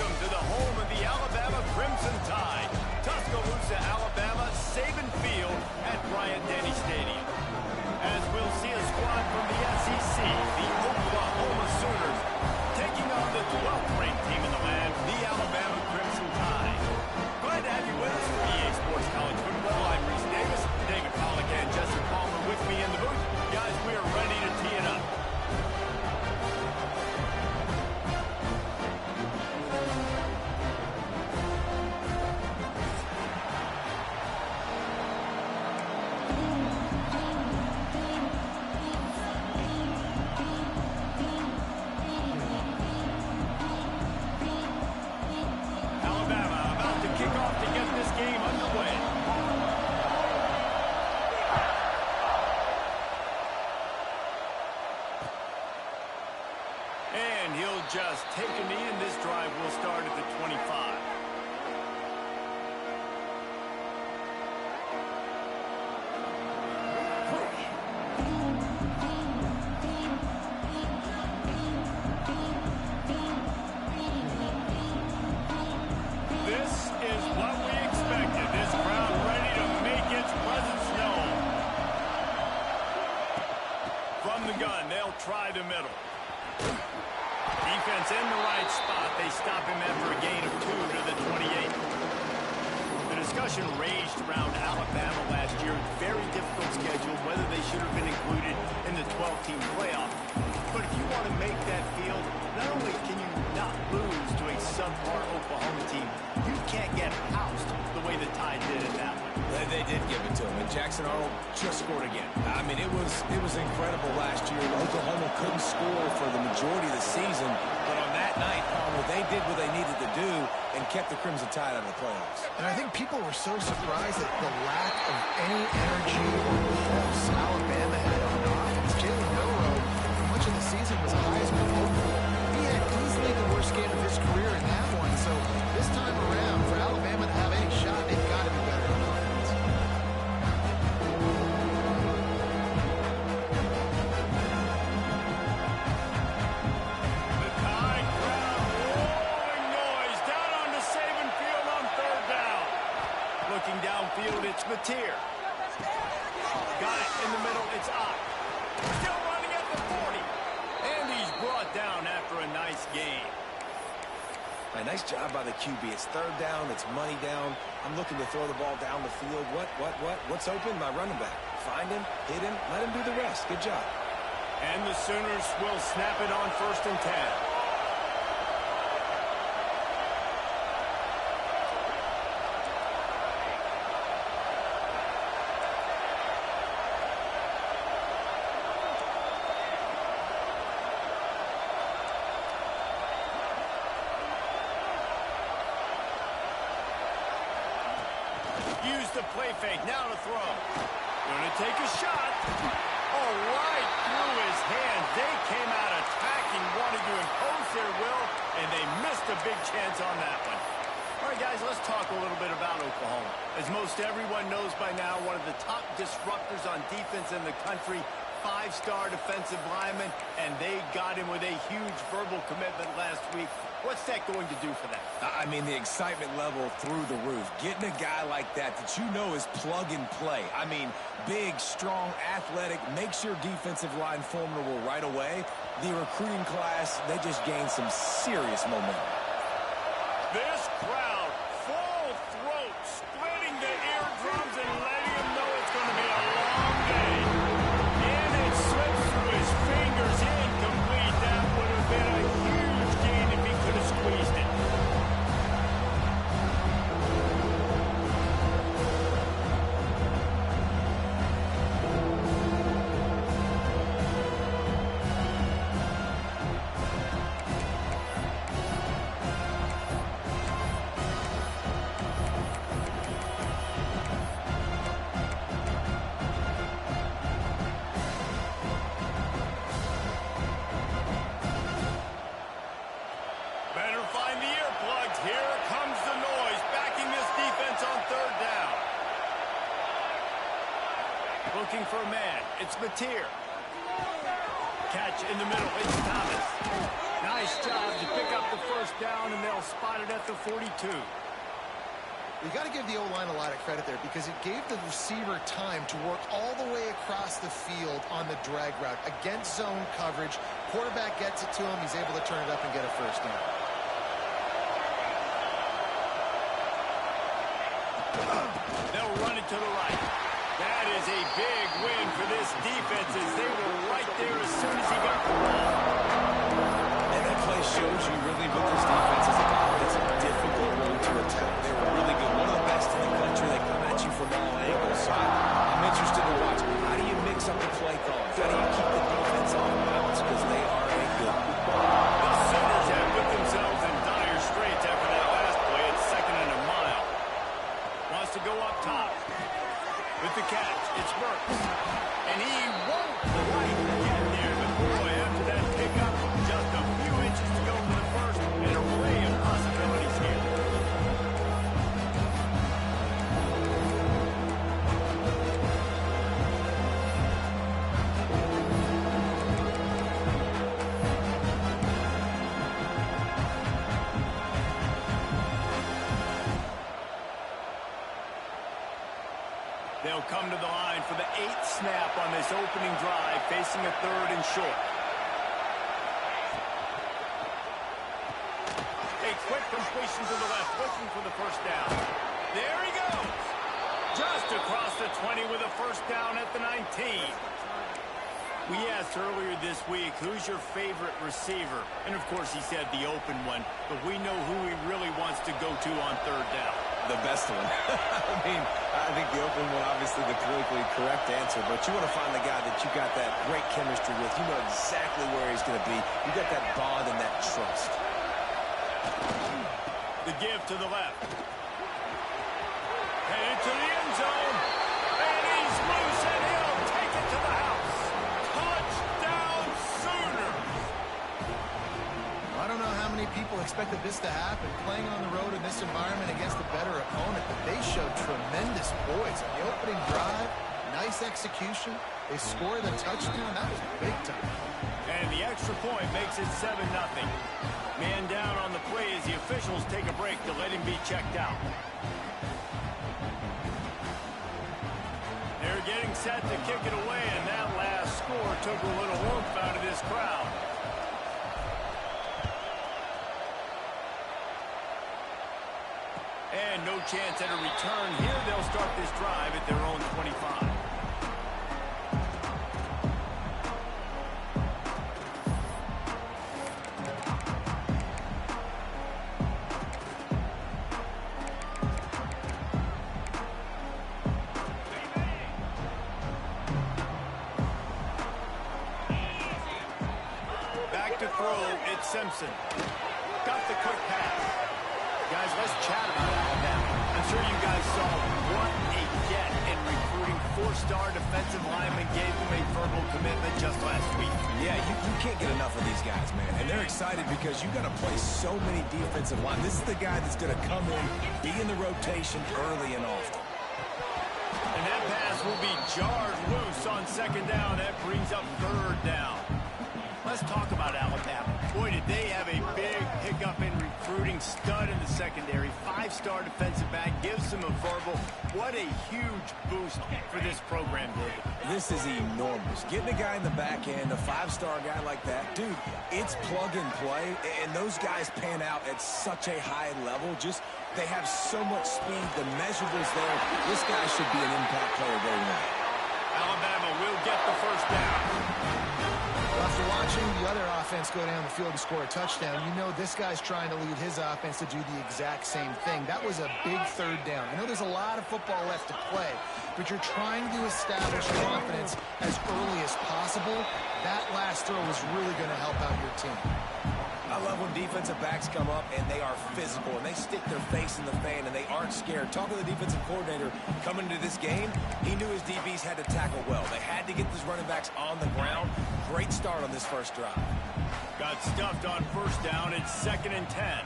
Welcome to the home of the Alabama Crimson Tide. Tuscaloosa, Alabama, Saban Field at Bryant-Denny Stadium. As we'll see a squad from the SEC, the Oklahoma Sooners, taking on the 12th-ranked team in the land, the Alabama Crimson Tide. Glad to have you with us for EA Sports College Football. I'm Reese Davis, David Pollack and Jesse Palmer with me in the booth. Guys, we are ready to tee it up. And he'll just take a knee, and this drive will start at the 25. This is what we expected. This crowd ready to make its presence known. From the gun, they'll try the middle. Defense in the right spot. They stop him after a gain of 2 to the 28. The discussion raged around Alabama last year. Very difficult schedule, whether they should have been included in the 12-team playoff. But if you want to make that field, not only can you not lose to a subpar Oklahoma team, you can't get housed the way the Tide did in that one. They did give it to him, and Jackson Arnold just scored again. I mean, it was incredible last year. Oklahoma couldn't score for the majority of the season, but on that night, Palmer, they did what they needed to do and kept the Crimson Tide out of the playoffs. And I think people were so surprised at the lack of any energy or pulse Alabama had on offense. Jalen Milroe, for much of the season, was a Heisman hopeful. He had easily the worst game of his career in that one, so this time around, for Alabama to have any shot, they've got to be better on offense. The Tide crowd roaring noise down onto Saban Field on 3rd down. Looking downfield, it's Mateer. Got it in the middle, it's Ott. Still running at the 40. And he's brought down after a nice gain. A nice job by the QB. It's 3rd down. It's money down. I'm looking to throw the ball down the field. What's open? My running back. Find him, hit him, let him do the rest. Good job. And the Sooners will snap it on 1st and 10. Use the play fake, now to throw. Gonna take a shot. Oh, right through his hands. They came out attacking, wanting to impose their will, and they missed a big chance on that one. All right, guys, let's talk a little bit about Oklahoma. As most everyone knows by now, one of the top disruptors on defense in the country, 5-star defensive lineman, and they got him with a huge verbal commitment last week. What's that going to do for them? I mean, the excitement level through the roof. Getting a guy like that you know is plug and play. I mean, big, strong, athletic, makes your defensive line formidable right away. The recruiting class, they just gained some serious momentum. This crowd, full throat, splitting the eardrums and letting them know it's going to be a long day. And it slips through his fingers, incomplete. That would have been a huge gain if he could have squeezed it. Looking for a man. It's Mateer. Catch in the middle. It's Thomas. Nice job to pick up the first down, and they'll spot it at the 42. You got to give the O-line a lot of credit there because it gave the receiver time to work all the way across the field on the drag route against zone coverage. Quarterback gets it to him. He's able to turn it up and get a first down. They'll run it to the right. That is a big win for this defense as they were right there as soon as he got the ball. And that play shows you really what this defense is about. It's a difficult road to attack. They were really good. One of the best in the country. They come at you from all angles. So I'm interested to watch. How do you mix up the play calling? How do you keep the defense off balance? Because they are a good one. The Sooners have put themselves in dire straits after that last play. It's 2nd and a mile. Wants to go up top. With the catch, it's Burks. And he won't quite get there. But boy, after that pickup, just a few inches to go for the first. An array of possibilities here. They'll come to the line for the 8th snap on this opening drive, facing a 3rd and short. A quick completion to the left, looking for the first down. There he goes. Just across the 20 with a first down at the 19. We asked earlier this week, who's your favorite receiver? And, of course, he said the open one. But we know who he really wants to go to on 3rd down. The best one. I think the open one, obviously the politically correct answer, but you want to find the guy that you got that great chemistry with. You know exactly where he's going to be. You got that bond and that trust. The give to the left. And into the end zone. And he's loose, and he'll take it to the house. Touchdown, Sooners! I don't know how many people expected this to happen, playing on the road in this environment against a better opponent, but they showed tremendous poise. On the opening drive, nice execution. They scored a touchdown. That was big time. And the extra point makes it 7-0. Man down on the play as the officials take a break to let him be checked out. They're getting set to kick it away, and that last score took a little oomph out of this crowd. And no chance at a return here. They'll start this drive at their own 25. Back to throw, it's Simpson. Got the quick pass. Guys, let's chat about Alabama. I'm sure you guys saw what a get in recruiting. 4-star defensive lineman gave them a verbal commitment just last week. Yeah, you can't get enough of these guys, man. And they're excited because you got to play so many defensive line. This is the guy that's going to come in, be in the rotation early and often. And that pass will be jarred loose on 2nd down. That brings up 3rd down. Let's talk about Alabama. Boy, did they have a big pickup in recruiting. Stud in the secondary. 5-star defensive back. Gives them a verbal. What a huge boost for this program, David. This is enormous. Getting a guy in the back end, a 5-star guy like that, dude, it's plug and play. And those guys pan out at such a high level. Just, they have so much speed. The measurables there. This guy should be an impact player day one. Alabama will get the first down. After watching the other offense go down the field and score a touchdown, you know this guy's trying to lead his offense to do the exact same thing. That was a big 3rd down. I know there's a lot of football left to play, but you're trying to establish confidence as early as possible. That last throw is really going to help out your team. I love when defensive backs come up and they are physical and they stick their face in the fan and they aren't scared. Talking to the defensive coordinator coming into this game, he knew his DBs had to tackle well. They had to get these running backs on the ground. Great start on this first drive. Got stuffed on 1st down. It's 2nd and 10.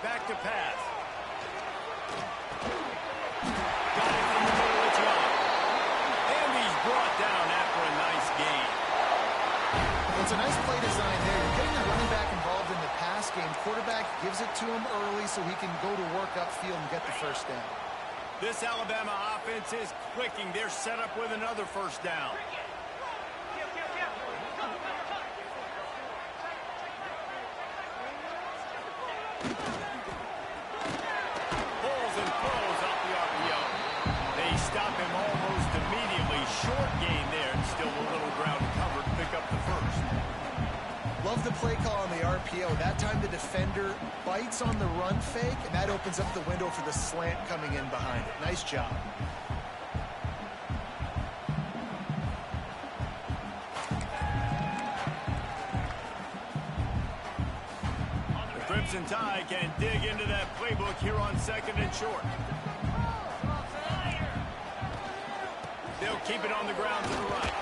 Back to pass. Got it from the middle. It's Young. And he's brought down after a nice gain. It's It's a nice play design there. You're getting the running back involved in the pass game. Quarterback gives it to him early so he can go to work upfield and get the first down. This Alabama offense is clicking. They're set up with another first down. Pulls and throws off the RPO. They stop him almost immediately. Short gain there, and still a little ground covered to pick up the first. Love the play call on the RPO. That time the defender bites on the run fake, and that opens up the window for the slant coming in behind it. Nice job. The Crimson Tide can dig into that playbook here on 2nd and short. They'll keep it on the ground to the right.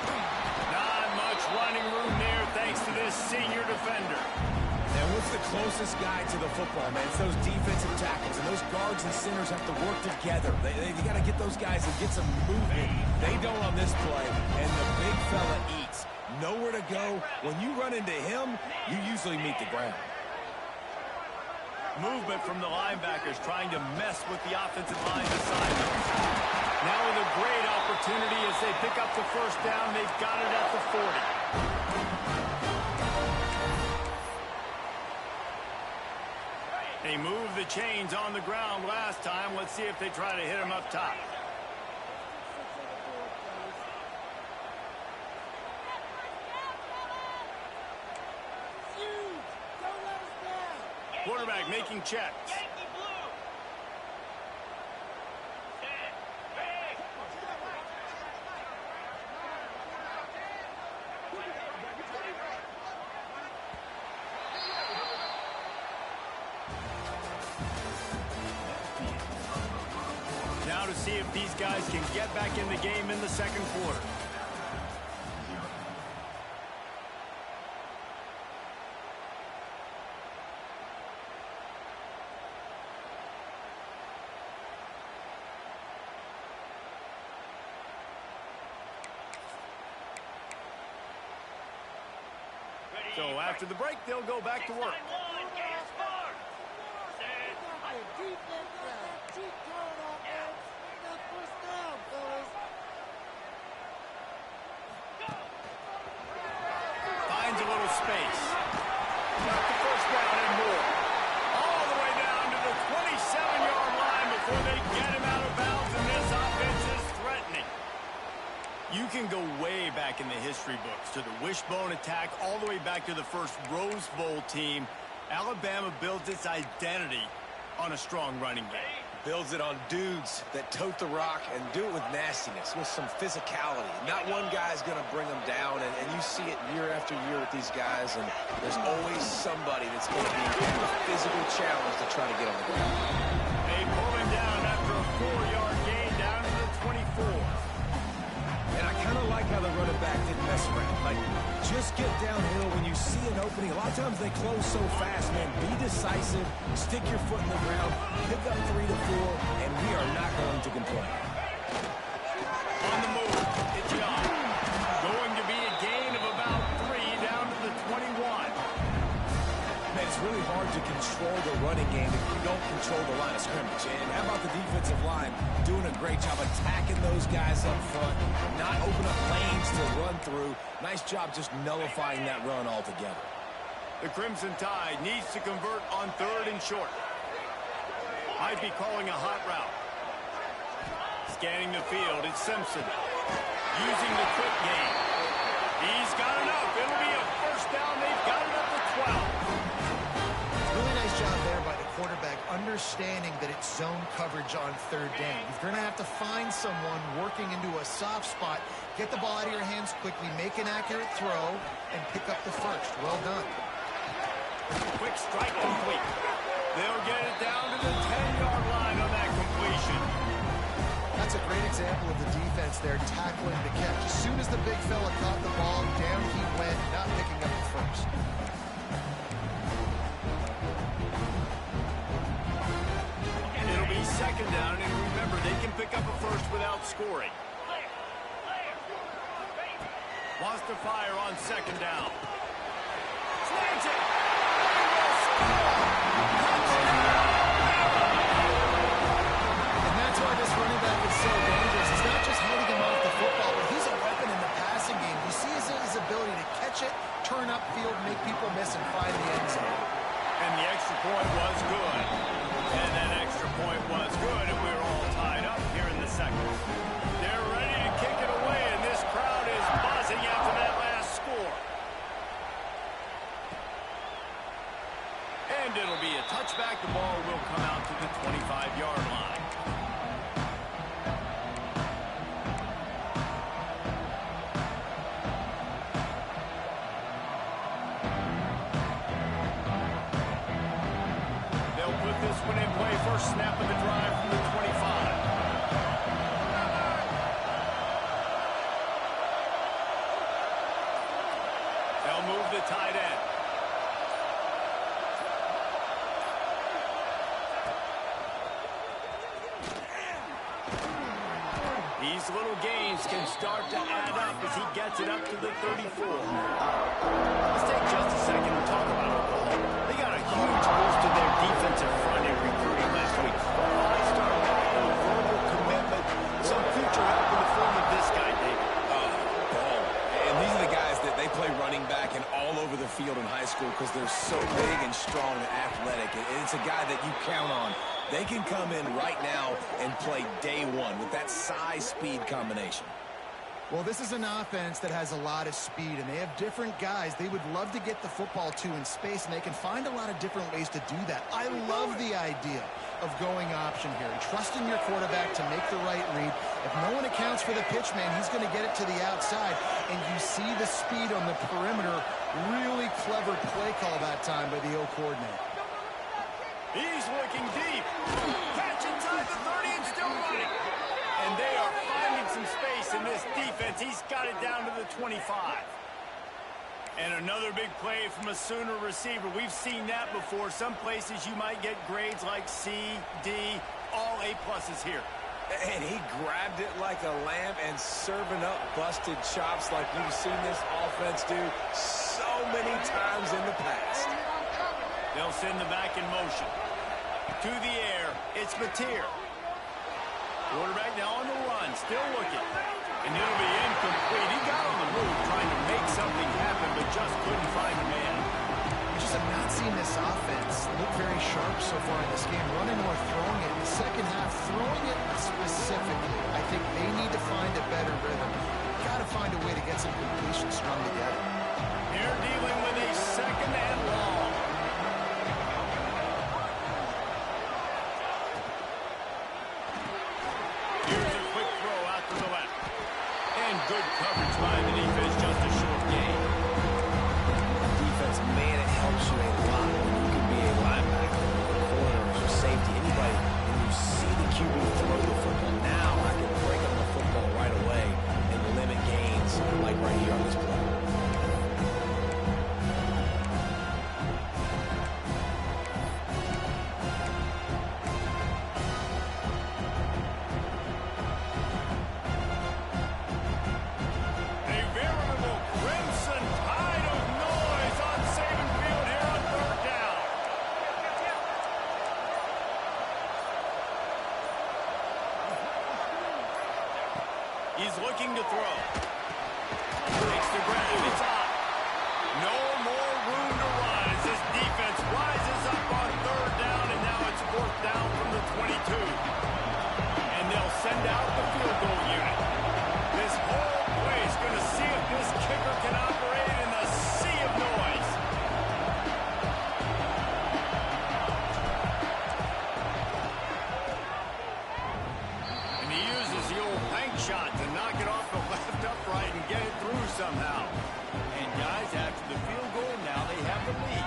Not much running room there thanks to this senior defender. And what's the closest guy to the football, man? It's those defensive tackles, and those guards and centers have to work together. They got to get those guys and get some movement. They don't on this play, and the big fella eats. Nowhere to go. When you run into him, you usually meet the ground. Movement from the linebackers trying to mess with the offensive line beside them. Now with a great opportunity as they pick up the first down. They've got it at the 40. They moved the chains on the ground last time. Let's see if they try to hit him up top. Quarterback making checks. Now to see if these guys can get back in the game in the second quarter. So after the break, they'll go back to work. Finds a little space. Got the first down and more. All the way down to the 27-yard line before they get him out of bounds, and this offense is threatening. You can go way back in the history books to the wishbone attack all the way back to the first Rose Bowl team. Alabama builds its identity on a strong running game. Builds it on dudes that tote the rock and do it with nastiness, with some physicality. Not one guy's going to bring them down, and you see it year after year with these guys, and there's always somebody that's going to be a physical challenge to try to get on the ground. They pull him down after a 4-yard gain down to the 24. And I kind of like how the running back didn't mess around. Like, just get downhill when you see an opening. A lot of times they close so fast, man. Be decisive, stick your foot in the ground, pick up 3 to 4, and we are not going to complain. On the move, it's Young. Going to be a gain of about 3 down to the 21. Man, it's really hard to control the running game if you don't control the line of scrimmage. And how about the defensive line doing a great job attacking those guys up front, not open up lanes to run through. Nice job just nullifying that run altogether. The Crimson Tide needs to convert on 3rd and short. Might be calling a hot route. Scanning the field, it's Simpson. Using the quick game. He's got enough. It'll be a first down. They've got it up to 12. Really nice job there by the quarterback, understanding that it's zone coverage on 3rd down. You're going to have to find someone working into a soft spot, get the ball out of your hands quickly, make an accurate throw, and pick up the first. Well done. Quick strike complete. They'll get it down to the 10-yard line on that completion. That's a great example of the defense there tackling the catch. As soon as the big fella caught the ball, down he went, not picking up the first. It'll be 2nd down, and remember, they can pick up a first without scoring. Wants to fire on 2nd down. Snags it. They will score. Touchdown, Alabama. And that's why this running back is so dangerous. He's not just handing him off the football, but he's a weapon in the passing game. You see his ability to catch it, turn upfield, make people miss, and find the end zone. And the extra point was good. And that extra point was good, and we're all tied up here in the second. They're ready to kick it away, and this crowd is buzzing after that last score. And it'll be a touchback. The ball will come out to the 25-yard line. They'll put this one in play. First snap of the drive from the 25. They'll move the tight end. These little gains can start to add up as he gets it up to the 34. Let's take just a second and talk about Oklahoma. They got a huge boost to their defensive front in recruiting last week. Five-star guy, verbal commitment, some future help in the form of this guy, David. Ball. And these are the guys that they play running back and all over the field in high school because they're so big and strong and athletic. And it's a guy that you count on. They can come in right now and play day one with that size-speed combination. Well, this is an offense that has a lot of speed, and they have different guys they would love to get the football to in space, and they can find a lot of different ways to do that. I love the idea of going option here and trusting your quarterback to make the right read. If no one accounts for the pitch man, he's going to get it to the outside, and you see the speed on the perimeter. Really clever play call that time by the O coordinator. He's looking deep. Catch inside the 30 and still running. And they are finding some space in this defense. He's got it down to the 25. And another big play from a Sooner receiver. We've seen that before. Some places you might get grades like C, D, all A-pluses here. And he grabbed it like a lamb and serving up busted chops like you've seen this offense do so many times in the past. They'll send the back in motion. To the air, it's Mateer. Quarterback now on the run, still looking. And it'll be incomplete. He got on the move trying to make something happen, but just couldn't find a man. We just have not seen this offense look very sharp so far in this game, running or throwing it. In the second half, throwing it specifically, I think they need to find a better rhythm. Got to find a way to get some completions strung together. They're dealing with a second and long. Here's a quick throw out to the left. And good coverage by the defense, just a short gain. Defense, man, it helps you a lot when you can be a linebacker, a corner, or safety, anybody. When you see the QB throw the football, now I can break up the football right away and limit gains like right here on this play. A veritable crimson tide of noise on Saban Field here on third down. He's looking to throw. Takes the grab. It's out. No more room to run as this defense rises up on third down, and now it's fourth down from the 22. And they'll send out the field goal unit. This whole place going to see if this kicker can operate in the sea of noise. And he uses the old bank shot to knock it off the left upright and get it through somehow. And guys, after the field goal, now they have the lead.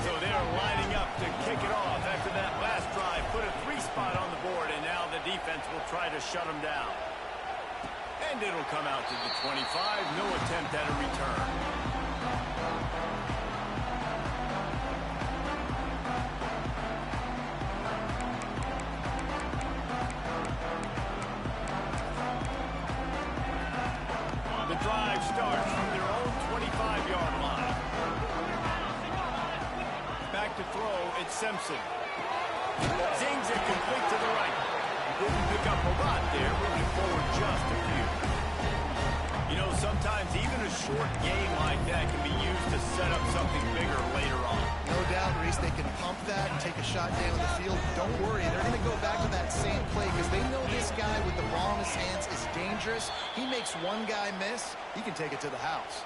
So they're lining up to kick it off after that last drive. Put a 3-spot on the board, and now the defense will try to shut them down. And it'll come out to the 25. No attempt at a return. The drive starts from their own 25-yard line. back to throw. It's Simpson. Zings it complete to the right. Didn't pick up a lot there, moving forward just a few. You know, sometimes even a short game like that can be used to set up something bigger later on. No doubt, Reese, they can pump that and take a shot down the field. Don't worry, they're going to go back to that same play because they know this guy with the ball in his hands is dangerous. He makes one guy miss, he can take it to the house.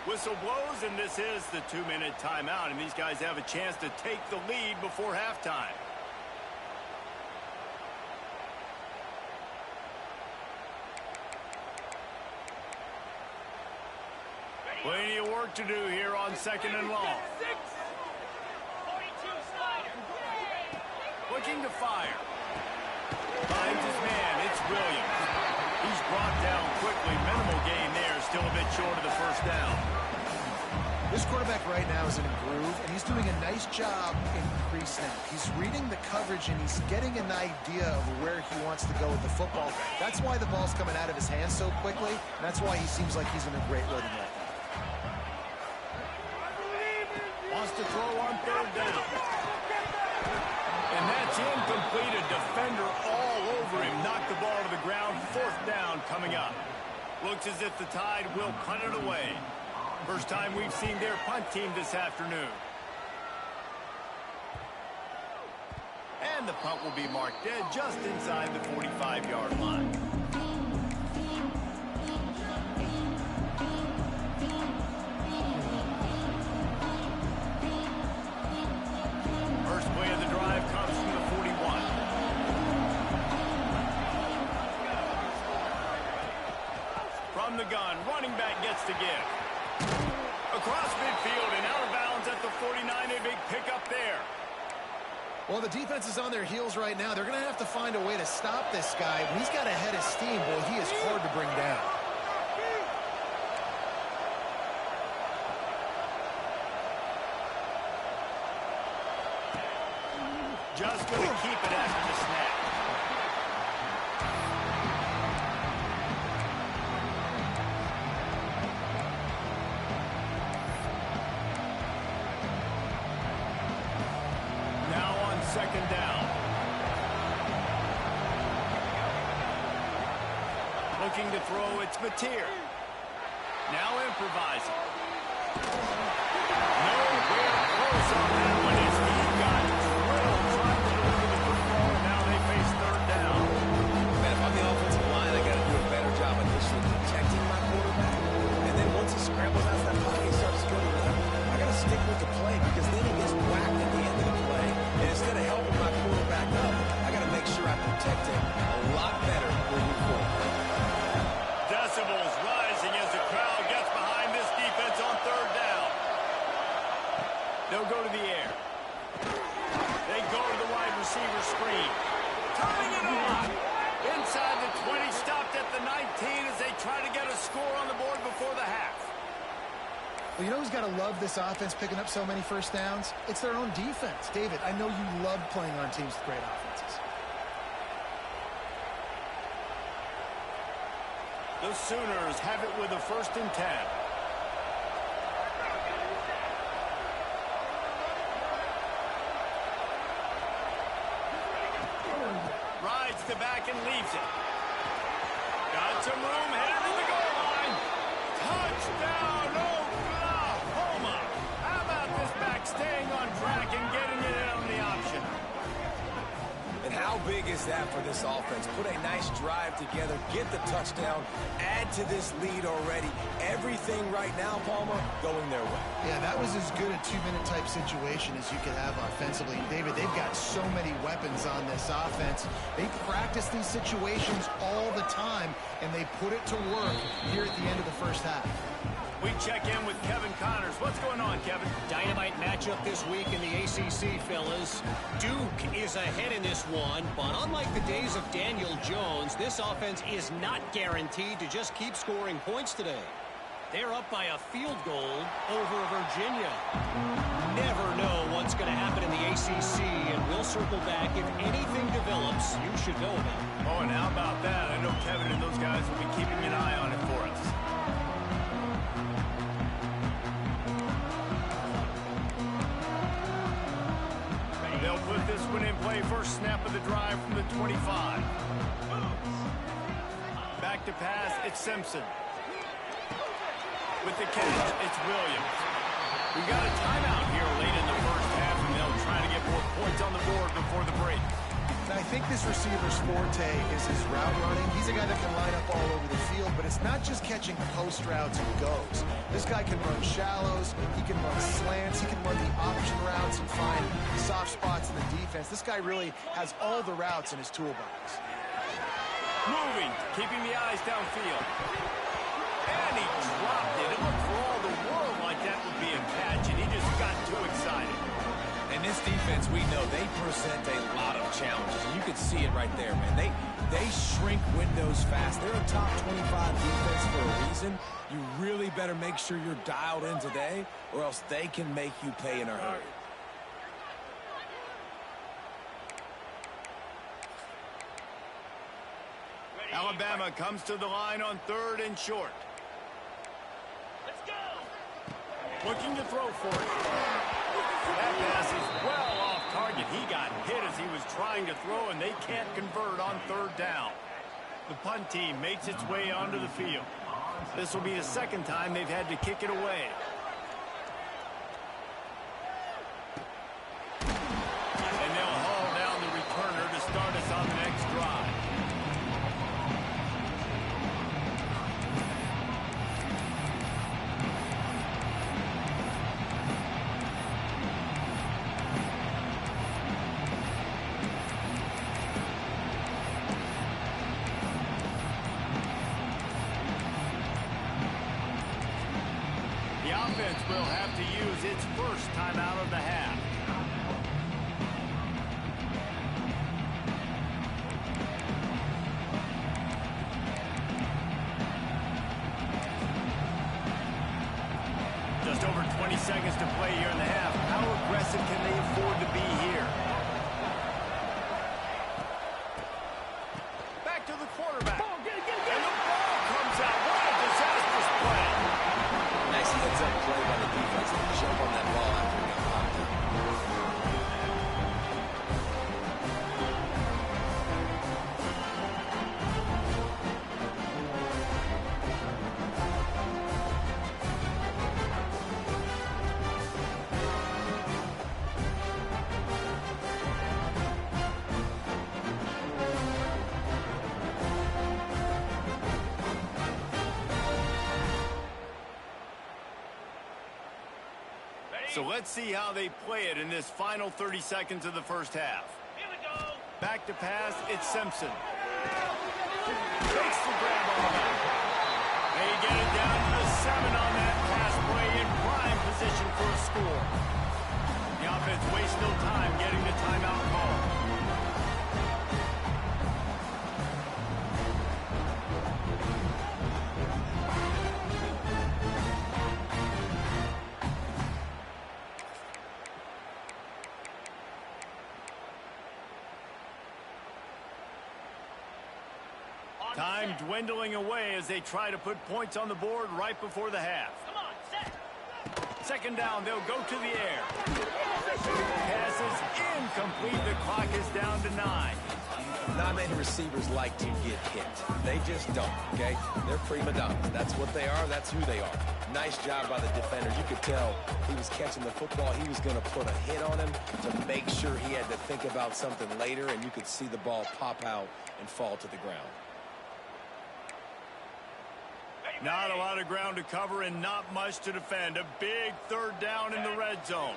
Whistle blows, and this is the 2-minute timeout, and these guys have a chance to take the lead before halftime. Plenty of work to do here on 2nd and long. Looking to fire. Finds his man. It's Williams. He's brought down quickly. Minimal gain there. Still a bit short of the first down. This quarterback right now is in a groove, and he's doing a nice job in pre-snap. He's reading the coverage, and he's getting an idea of where he wants to go with the football. That's why the ball's coming out of his hands so quickly, and that's why he seems like he's in a great rhythm right now. Wants to throw on 3rd down. And that's incomplete. A defender all over him. Knocked the ball to the ground. 4th down coming up. Looks as if the Tide will punt it away. First time we've seen their punt team this afternoon. And the punt will be marked dead just inside the 45-yard line. First play of the drive comes from the 41. From the gun, running back gets the give. Across midfield and out of bounds at the 49. A big pickup there. Well, the defense is on their heels right now. They're going to have to find a way to stop this guy. When he's got a head of steam, boy, he is hard to bring down. Just going to keep it after the snap. Now on 2nd down. Looking to throw, it's Mateer. Now improvising. Nowhere close on that one as he got drilled trying to deliver the football, and now they face 3rd down. Man, if I'm the offensive line, I got to do a better job initially protecting my quarterback. And then once he scrambles out of that pocket, he starts to go to the left. I got to stick with the play because then he gets whacked at the end of the play. And instead of helping my quarterback up, I got to make sure I protect him a lot better moving forward. Decibels rising as the crowd gets behind this defense on 3rd down. They'll go to the air. They go to the wide receiver screen. Turning it on. Inside the 20, stopped at the 19 as they try to get a score on the board before the half. Well, you know who's got to love this offense picking up so many first downs? It's their own defense. David, I know you love playing on teams with great offenses. The Sooners have it with a 1st and 10. Rides the back and leaves it. Got some room, headed to the goal line. Touchdown, Oklahoma! How about this back staying on track and getting it in on the option? And how big is that for this offense? Put a nice drive together, get the touchdown, add to this lead already. Everything right now, Palmer, going their way. Yeah, that was as good a 2-minute type situation as you could have offensively. And David, they've got so many weapons on this offense. They practice these situations all the time, and they put it to work here at the end of the first half. We check in with Kevin Connors. What's going on, Kevin? Dynamite matchup this week in the ACC, fellas. Duke is ahead in this one, but unlike the days of Daniel Jones, this offense is not guaranteed to just keep scoring points today. They're up by a field goal over Virginia. Never know what's going to happen in the ACC, and we'll circle back if anything develops you should know about. Oh, and how about that? I know Kevin and those guys will be keeping an eye on it for us. this one in play. First snap of the drive from the 25. Back to pass, it's Simpson. With the catch, it's Williams. We got a timeout here late in the first half, and they'll try to get more points on the board before the break. And I think this receiver's forte is his route running. He's a guy that can line up all over the field, but it's not just catching post routes and goes. This guy can run shallows, he can run slants, he can run the option routes and find soft spots in the defense. This guy really has all the routes in his toolbox. Moving, keeping the eyes downfield. And he dropped it. It looked for all the world like that would be a catch, and he just got too excited. And this defense, we know, they present a lot of challenges. And you can see it right there, man. They shrink windows fast. They're a top 25 defense for a reason. You really better make sure you're dialed in today, or else they can make you pay in a hurry. Alabama comes to the line on 3rd and short. Let's go. Looking to throw for it. That pass is well off target. He got hit as he was trying to throw, and they can't convert on 3rd down. The punt team makes its way onto the field. This will be the second time they've had to kick it away. And they'll haul down the returner to start us on the next drive. The offense will have to use its first timeout of the half. Just over 20 seconds to play here in the half. How aggressive can they afford to be here? Back to the quarterback. And the ball comes out. What a disastrous play. Nice heads-up play by the defense to jump on that ball after it got popped up. So let's see how they play it in this final 30 seconds of the first half. Here we go. Back to pass, it's Simpson. Takes the grab on that. They get it down to the 7 on that pass play in prime position for a score. The offense wastes no time getting the timeout call. Time dwindling away as they try to put points on the board right before the half. Come on, set. Second down, they'll go to the air. Pass is incomplete. The clock is down to 9. Not many receivers like to get hit. They just don't, okay? They're prima donnas. That's what they are. That's who they are. Nice job by the defender. You could tell he was catching the football. He was going to put a hit on him to make sure he had to think about something later, and you could see the ball pop out and fall to the ground. Not a lot of ground to cover and not much to defend. A big 3rd down in the red zone.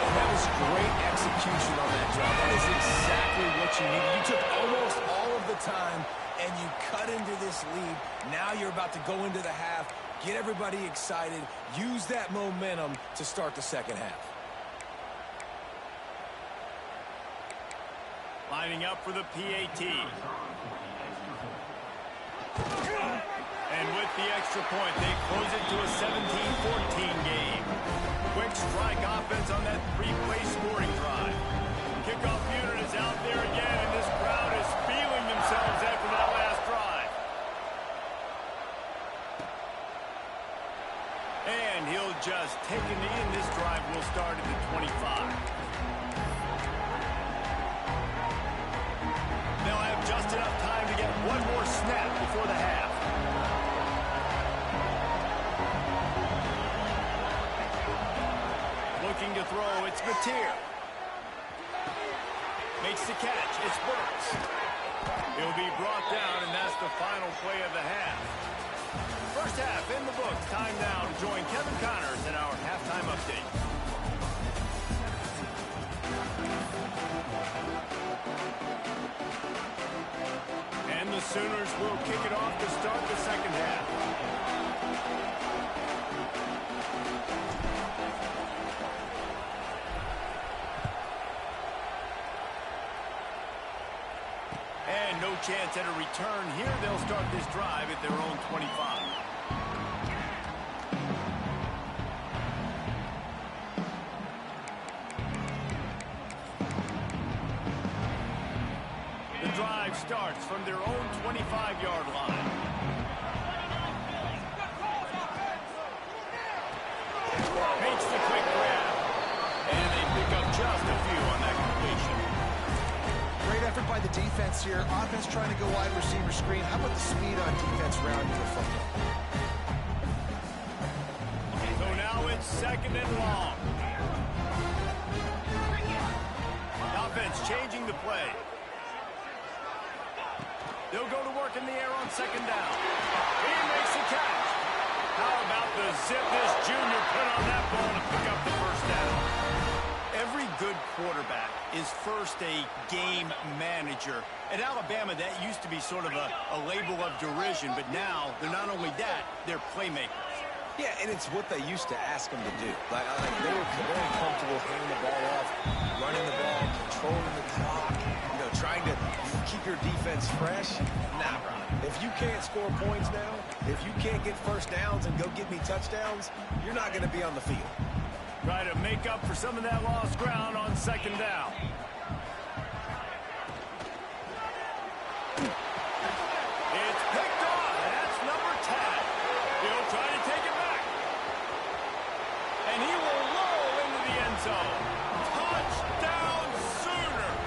That was great execution on that drive. That is exactly what you needed. You took almost all of the time, and you cut into this lead. Now you're about to go into the half, get everybody excited, use that momentum to start the second half. Lining up for the PAT. And with the extra point, they close it to a 17-14 game. Quick strike offense on that 3-play scoring drive. Kickoff unit is out there again, and this crowd is feeling themselves after that last drive. just taking it in. This drive will start at the 25. They'll have just enough time to get one more snap before the half. Looking to throw, it's Mateer. Makes the catch, it's Burks. He'll be brought down, and that's the final play of the half. First half in the books. Time now to join Kevin Connors in our halftime update. And the Sooners will kick it off to start the second half. And no chance at a return here. They'll start this drive at their own 25. The drive starts from their own 25-yard line. Makes the quick grab. And they pick up just a few on that completion. Great effort by the defense here. Offense trying to go wide receiver screen. How about the speed on defense rounding the football? So now it's second and long. Offense changing the play. They'll go to work in the air on second down. He makes the catch. How about the zip this junior put on that ball to pick up the first down? Every good quarterback is first a game manager. At Alabama, that used to be sort of a label of derision, but now they're not only that, they're playmakers. Yeah, and it's what they used to ask them to do. Like they were very comfortable handing the ball off, running the ball, controlling the clock, trying to keep your defense fresh. Nah, bro. If you can't score points now, if you can't get first downs and go get me touchdowns, you're not going to be on the field. Try to make up for some of that lost ground on second down. It's picked off, and that's number 10. He'll try to take it back. And he will roll into the end zone. Touchdown, Sooners!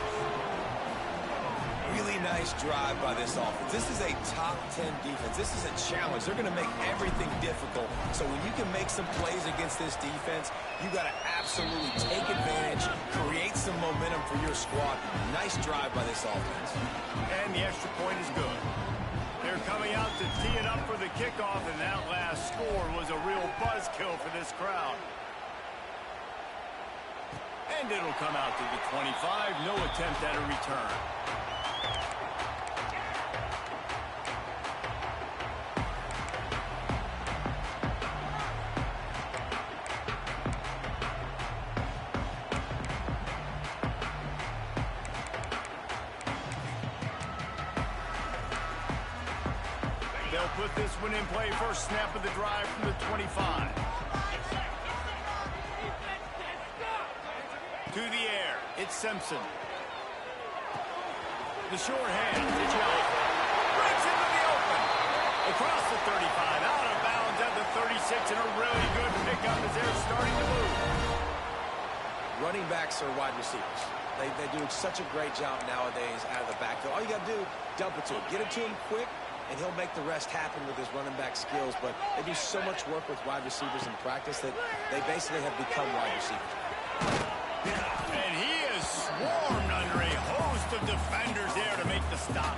Really nice drive by this offense. This is a top 10 defense. This is a challenge. They're going to make everything difficult. So when you can make some plays against this defense, you got to absolutely take advantage, create some momentum for your squad. Nice drive by this offense. And the extra point is good. They're coming out to tee it up for the kickoff, and that last score was a real buzzkill for this crowd. And it'll come out to the 25. No attempt at a return. They'll put this one in play. First snap of the drive from the 25. To the air, it's Simpson. The short hand, it's Young. Breaks into the open. Across the 35, out of bounds at the 36, and a really good pickup as they're starting to move. Running backs are wide receivers. They do such a great job nowadays out of the backfield. All you got to do, dump it to him. Get it to him quick, and he'll make the rest happen with his running back skills. But they do so much work with wide receivers in practice that they basically have become wide receivers. And he is swarmed under a host of defenders there to make the stop.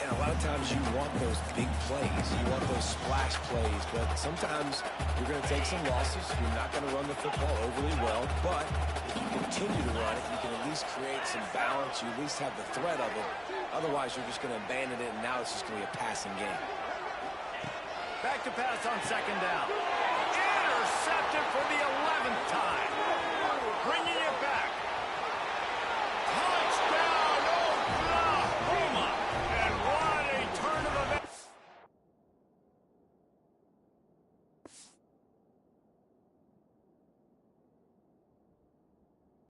And a lot of times you want those big plays. You want those splash plays. But sometimes you're going to take some losses. You're not going to run the football overly well. But if you continue to run it, you can at least create some balance. You at least have the threat of it. Otherwise, you're just going to abandon it, and now it's just going to be a passing game. Back to pass on second down. Intercepted for the 11th time. Bringing